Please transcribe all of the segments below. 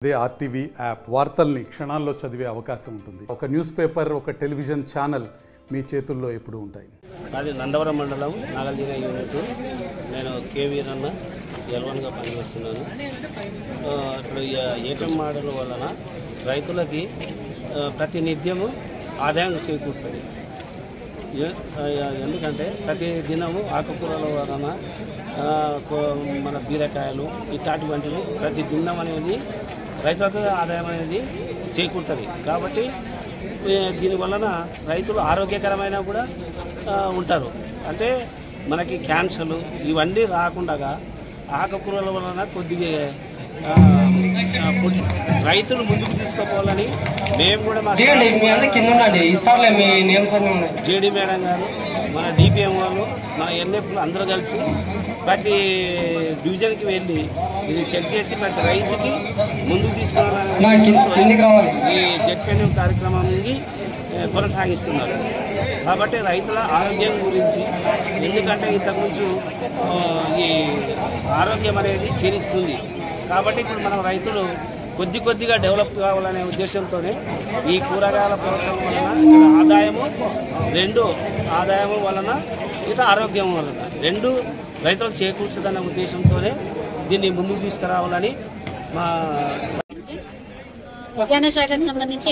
అదే RTV app వార్తల్ని క్షణాల్లో చదివే అవకాశం ఉంటుంది. ఒక న్యూస్ పేపర్, ఒక టెలివిజన్ ఛానల్ మీ చేతుల్లో ఎప్పుడూ ఉంటాయి. అది నందవరం మండలం నాగల్దీన యూనిట్. నేను కేవీరన్న ఎల్వన్గా పనిచేస్తున్నాను. ఇప్పుడు ఏటీఎం మోడల్ వలన రైతులకి ప్రతినిత్యము ఆదాయం చేకూరుతుంది. ఎందుకంటే ప్రతి దినము ఆకుకూరల వలన మన బీరకాయలు ఇట్లాంటివంటివి ప్రతి దినం అనేది రైతులకు ఆదాయం అనేది చేకూరుతుంది. కాబట్టి దీని వలన రైతులు ఆరోగ్యకరమైన కూడా ఉంటారు. అంటే మనకి క్యాన్సర్లు ఇవన్నీ రాకుండా ఆకుకూరల వలన కొద్దిగా రైతులు ముందుకు తీసుకుపోవాలని మేము కూడా మా జేడీ మేడం గారు, మన డిపిఎం వాళ్ళు, మన ఎన్ఎఫ్లు అందరూ కలిసి ప్రతి డివిజన్కి వెళ్ళి ఇది చెక్ చేసి ప్రతి రైతుకి ముందుకు తీసుకోవాలని ఈ జెడ్పీఎం కార్యక్రమాన్ని కొనసాగిస్తున్నారు. కాబట్టి రైతుల ఆరోగ్యం గురించి, ఎందుకంటే ఇంతకుముందు ఈ ఆరోగ్యం అనేది క్షీణిస్తుంది. కాబట్టి ఇప్పుడు మనం రైతులు కొద్దిగా డెవలప్ కావాలనే ఉద్దేశంతోనే ఈ కూరగాయల ప్రోత్సాహం వలన ఆదాయము వలన ఇట్లా ఆరోగ్యం వలన రెండు రైతులకు చేకూర్చదన్న ఉద్దేశంతోనే దీన్ని ముందుకు తీసుకురావాలని మా ఉద్యాన శాఖకు సంబంధించి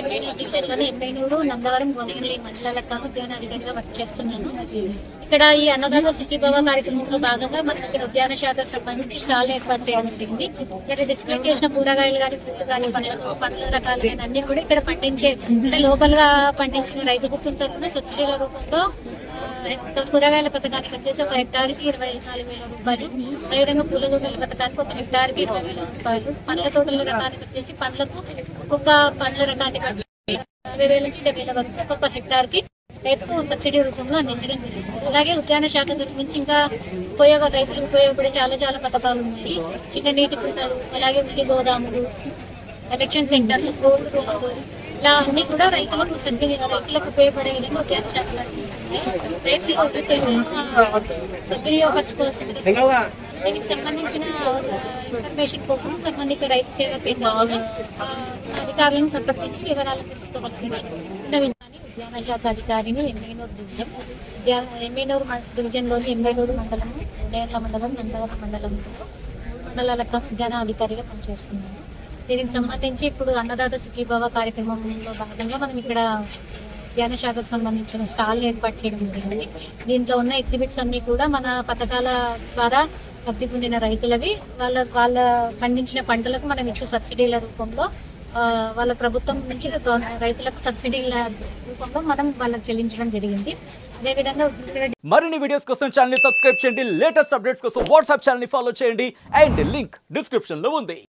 ఎమ్మెనూరు, నందవరం, గోనెగండ్ల మండలాలకు ఉద్యానాధికారిగా వర్క్ చేస్తున్నాను. ఇక్కడ ఈ అన్నదాత సుఖీభవ కార్యక్రమంలో భాగంగా మనకి ఇక్కడ ఉద్యాన శాఖకు సంబంధించి స్టాల్ ఏర్పాటు చేయడం జరిగింది. ఇక్కడ డిస్ప్లే చేసిన కూరగాయలు కానీ, పూలు కానీ, పండ్ల రకాలు కానీ అన్ని కూడా ఇక్కడ పండించే అంటే లోకల్ గా పండించిన రైతు కుటుంబం తరఫున సబ్సిడీల రూపంలో కూరగాయల పథకానికి వచ్చేసి ఒక హెక్టార్కి 24,000 రూపాయలు, అదేవిధంగా పూల తోటల పథకానికి ఒక హెక్టార్కి 20,000 రూపాయలు, పండ్ల తోటల రకానికి వచ్చేసి పండ్లకు ఒక్కొక్క పండ్ల రకాన్ని 60,000 నుంచి 70,000 వరకు ఒక్కొక్క హెక్టార్కి రైతుకు సబ్సిడీ రూపంలో అందించడం జరిగింది. అలాగే ఉద్యాన శాఖ నుంచి ఇంకా రైతులకు ఉపయోగపడే చాలా పథకాలు ఉన్నాయి. చిన్న నీటి కుంటలు, అలాగే ఉల్లి గోదాములు, ఎలక్షన్ సెంటర్లు, రోడ్లు, ఇలా అన్ని కూడా రైతులకు ఉపయోగపడే విధంగా ఉద్యాన శాఖ రైతులు సద్వినియోగపరచుకోవాల్సింది. దీనికి సంబంధించిన ఇన్ఫర్మేషన్ కోసం సంబంధిత రైతు సేవా కేంద్రాలను అధికారులను సంప్రదించి వివరాలు తెలుసుకోగలుగుతారు. ఉద్యాన శాఖ అధికారిని ఎమ్మెనూరు డివిజన్లోని ఎమ్మెనూరు మండలం, ఉదయంల మండలం, నందవరం మండలం మండలాలకు ఉద్యాన అధికారిగా పనిచేస్తున్నాను. దీనికి సంబంధించి ఇప్పుడు అన్నదాత సుఖీభవ కార్యక్రమంలో భాగంగా మనం ఇక్కడ ఉద్యాన శాఖకు సంబంధించిన స్టాల్ ఏర్పాటు చేయడం జరిగింది. దీంట్లో ఉన్న ఎగ్జిబిట్స్ అన్ని కూడా మన పథకాల ద్వారా లబ్ధి పొందిన రైతులవి. వాళ్ళ పండించిన పంటలకు మనం ఇచ్చే సబ్సిడీల రూపంలో వాళ్ళ ప్రభుత్వం నుంచి రైతులకు సబ్సిడీల రూపంలో మనం వాళ్ళకి చెల్లించడం జరిగింది. అదేవిధంగా మరిన్ని వీడియోస్ కోసం ఛానల్ ని సబ్స్క్రైబ్ చేయండి. లేటెస్ట్ అప్డేట్స్ కోసం వాట్సాప్ ఛానల్ ని ఫాలో చేయండి. అండ్ లింక్ డిస్క్రిప్షన్ లో ఉంది.